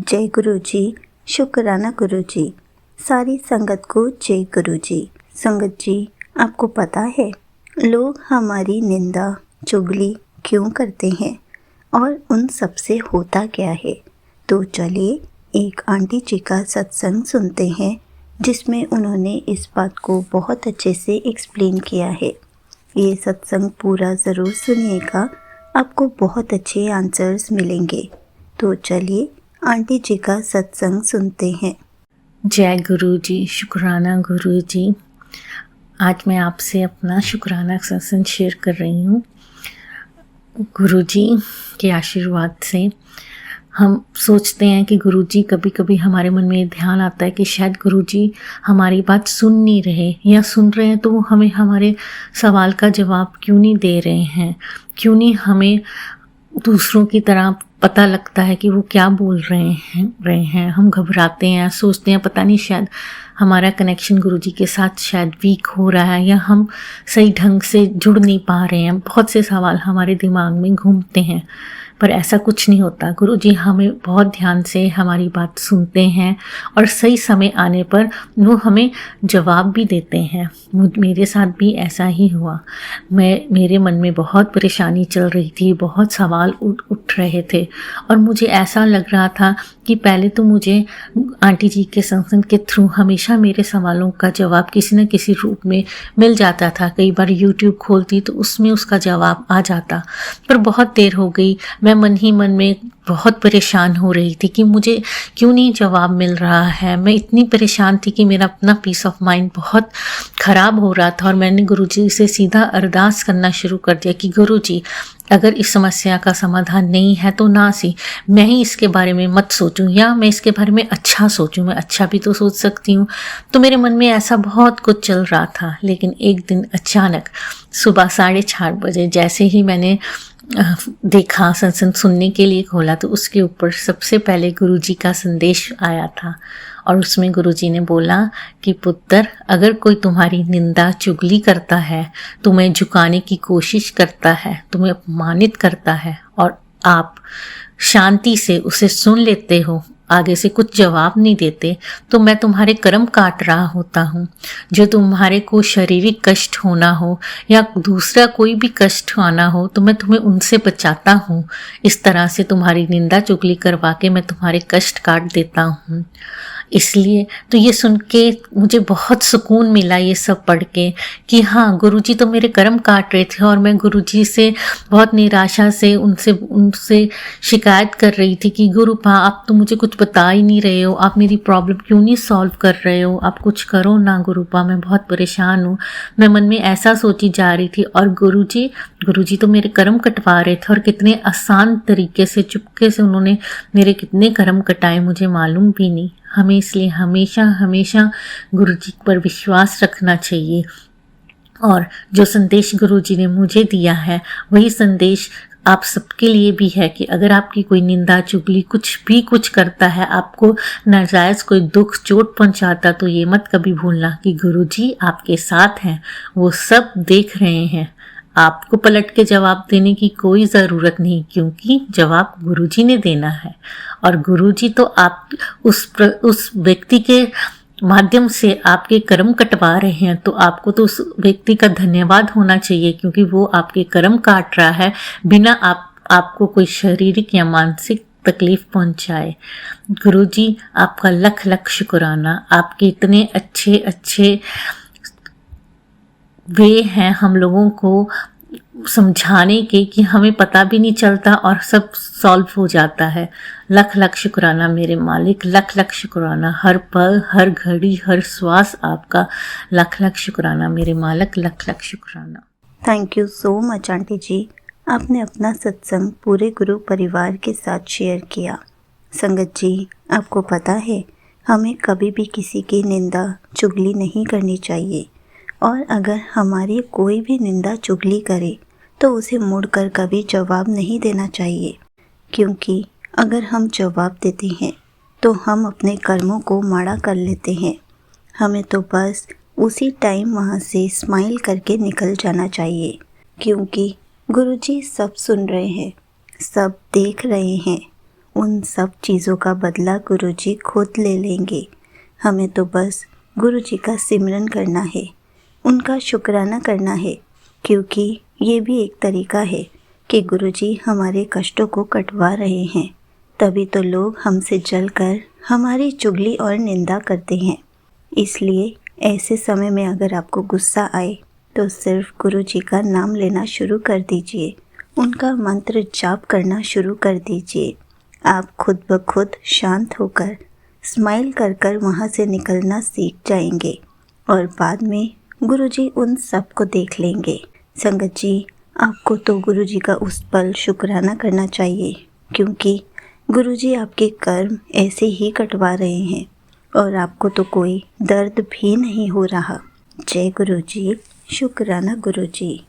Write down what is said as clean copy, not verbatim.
जय गुरु जी, शुक्राना गुरु जी। सारी संगत को जय गुरु जी। संगत जी, आपको पता है लोग हमारी निंदा चुगली क्यों करते हैं और उन सब से होता क्या है? तो चलिए एक आंटी जी का सत्संग सुनते हैं जिसमें उन्होंने इस बात को बहुत अच्छे से एक्सप्लेन किया है। ये सत्संग पूरा ज़रूर सुनिएगा, आपको बहुत अच्छे आंसर्स मिलेंगे। तो चलिए आंटी जी का सत्संग सुनते हैं। जय गुरु जी, शुक्राना गुरु जी। आज मैं आपसे अपना शुक्राना सत्संग शेयर कर रही हूँ। गुरु जी के आशीर्वाद से हम सोचते हैं कि गुरु जी, कभी कभी हमारे मन में ध्यान आता है कि शायद गुरु जी हमारी बात सुन नहीं रहे, या सुन रहे हैं तो वो हमें हमारे सवाल का जवाब क्यों नहीं दे रहे हैं, क्यों नहीं हमें दूसरों की तरह पता लगता है कि वो क्या बोल रहे हैं। हम घबराते हैं, सोचते हैं पता नहीं शायद हमारा कनेक्शन गुरुजी के साथ शायद वीक हो रहा है, या हम सही ढंग से जुड़ नहीं पा रहे हैं। बहुत से सवाल हमारे दिमाग में घूमते हैं, पर ऐसा कुछ नहीं होता। गुरुजी हमें बहुत ध्यान से हमारी बात सुनते हैं और सही समय आने पर वो हमें जवाब भी देते हैं। मेरे साथ भी ऐसा ही हुआ। मेरे मन में बहुत परेशानी चल रही थी, बहुत सवाल उठ रहे थे और मुझे ऐसा लग रहा था कि पहले तो मुझे आंटी जी के सत्संग के थ्रू हमेशा मेरे सवालों का जवाब किसी न किसी रूप में मिल जाता था। कई बार यूट्यूब खोलती तो उसमें उसका जवाब आ जाता, पर बहुत देर हो गई। मैं मन ही मन में बहुत परेशान हो रही थी कि मुझे क्यों नहीं जवाब मिल रहा है। मैं इतनी परेशान थी कि मेरा अपना पीस ऑफ माइंड बहुत ख़राब हो रहा था और मैंने गुरुजी से सीधा अरदास करना शुरू कर दिया कि गुरुजी, अगर इस समस्या का समाधान नहीं है तो ना सी मैं ही इसके बारे में मत सोचूं, या मैं इसके बारे में अच्छा सोचूं। मैं अच्छा भी तो सोच सकती हूँ। तो मेरे मन में ऐसा बहुत कुछ चल रहा था। लेकिन एक दिन अचानक सुबह 4:30 बजे जैसे ही मैंने देखा, सत्संग सुनने के लिए खोला, तो उसके ऊपर सबसे पहले गुरुजी का संदेश आया था। और उसमें गुरुजी ने बोला कि पुत्र, अगर कोई तुम्हारी निंदा चुगली करता है, तुम्हें झुकाने की कोशिश करता है, तुम्हें अपमानित करता है और आप शांति से उसे सुन लेते हो, आगे से कुछ जवाब नहीं देते, तो मैं तुम्हारे कर्म काट रहा होता हूँ। जो तुम्हारे को शारीरिक कष्ट होना हो या दूसरा कोई भी कष्ट आना हो, तो मैं तुम्हें उनसे बचाता हूँ। इस तरह से तुम्हारी निंदा चुगली करवा के मैं तुम्हारे कष्ट काट देता हूँ। इसलिए तो ये सुन के मुझे बहुत सुकून मिला, ये सब पढ़ के, कि हाँ, गुरुजी तो मेरे कर्म काट रहे थे और मैं गुरुजी से बहुत निराशा से उनसे शिकायत कर रही थी कि गुरुपा, आप तो मुझे कुछ बता ही नहीं रहे हो, आप मेरी प्रॉब्लम क्यों नहीं सॉल्व कर रहे हो, आप कुछ करो ना गुरुपा, मैं बहुत परेशान हूँ। मैं मन में ऐसा सोची जा रही थी और गुरुजी तो मेरे कर्म कटवा रहे थे और कितने आसान तरीके से, चुपके से उन्होंने मेरे कितने कर्म कटाए मुझे मालूम भी नहीं। हमें इसलिए हमेशा हमेशा गुरुजी पर विश्वास रखना चाहिए। और जो संदेश गुरुजी ने मुझे दिया है वही संदेश आप सबके लिए भी है कि अगर आपकी कोई निंदा चुगली कुछ करता है, आपको नाजायज़ कोई दुख चोट पहुंचाता, तो ये मत कभी भूलना कि गुरुजी आपके साथ हैं, वो सब देख रहे हैं। आपको पलट के जवाब देने की कोई ज़रूरत नहीं, क्योंकि जवाब गुरुजी ने देना है। और गुरुजी तो आप उस व्यक्ति के माध्यम से आपके कर्म कटवा रहे हैं, तो आपको तो उस व्यक्ति का धन्यवाद होना चाहिए, क्योंकि वो आपके कर्म काट रहा है बिना आपको कोई शारीरिक या मानसिक तकलीफ पहुंचाए। गुरुजी आपका लख लख शुक्राना। आपके इतने अच्छे वे हैं हम लोगों को समझाने के कि हमें पता भी नहीं चलता और सब सॉल्व हो जाता है। लख लख शुक्राना मेरे मालिक, लख लख शुक्राना। हर पल, हर घड़ी, हर श्वास आपका लख लख शुक्राना मेरे मालिक, लख लख शुक्राना। Thank you so much aunty ji, आपने अपना सत्संग पूरे गुरु परिवार के साथ शेयर किया। संगत जी, आपको पता है हमें कभी भी किसी की निंदा चुगली नहीं करनी चाहिए, और अगर हमारी कोई भी निंदा चुगली करे तो उसे मुड़कर कभी जवाब नहीं देना चाहिए, क्योंकि अगर हम जवाब देते हैं तो हम अपने कर्मों को माड़ा कर लेते हैं। हमें तो बस उसी टाइम वहाँ से स्माइल करके निकल जाना चाहिए, क्योंकि गुरुजी सब सुन रहे हैं, सब देख रहे हैं। उन सब चीज़ों का बदला गुरुजी खुद ले लेंगे। हमें तो बस गुरुजी का सिमरन करना है, उनका शुक्राना करना है, क्योंकि ये भी एक तरीका है कि गुरुजी हमारे कष्टों को कटवा रहे हैं। तभी तो लोग हमसे जलकर हमारी चुगली और निंदा करते हैं। इसलिए ऐसे समय में अगर आपको गुस्सा आए तो सिर्फ गुरुजी का नाम लेना शुरू कर दीजिए, उनका मंत्र जाप करना शुरू कर दीजिए। आप खुद ब खुद शांत होकर स्माइल कर कर वहाँ से निकलना सीख जाएंगे और बाद में गुरुजी उन सब को देख लेंगे। संगत जी, आपको तो गुरुजी का उस पल शुक्राना करना चाहिए, क्योंकि गुरुजी आपके कर्म ऐसे ही कटवा रहे हैं और आपको तो कोई दर्द भी नहीं हो रहा। जय गुरुजी, शुक्राना गुरुजी।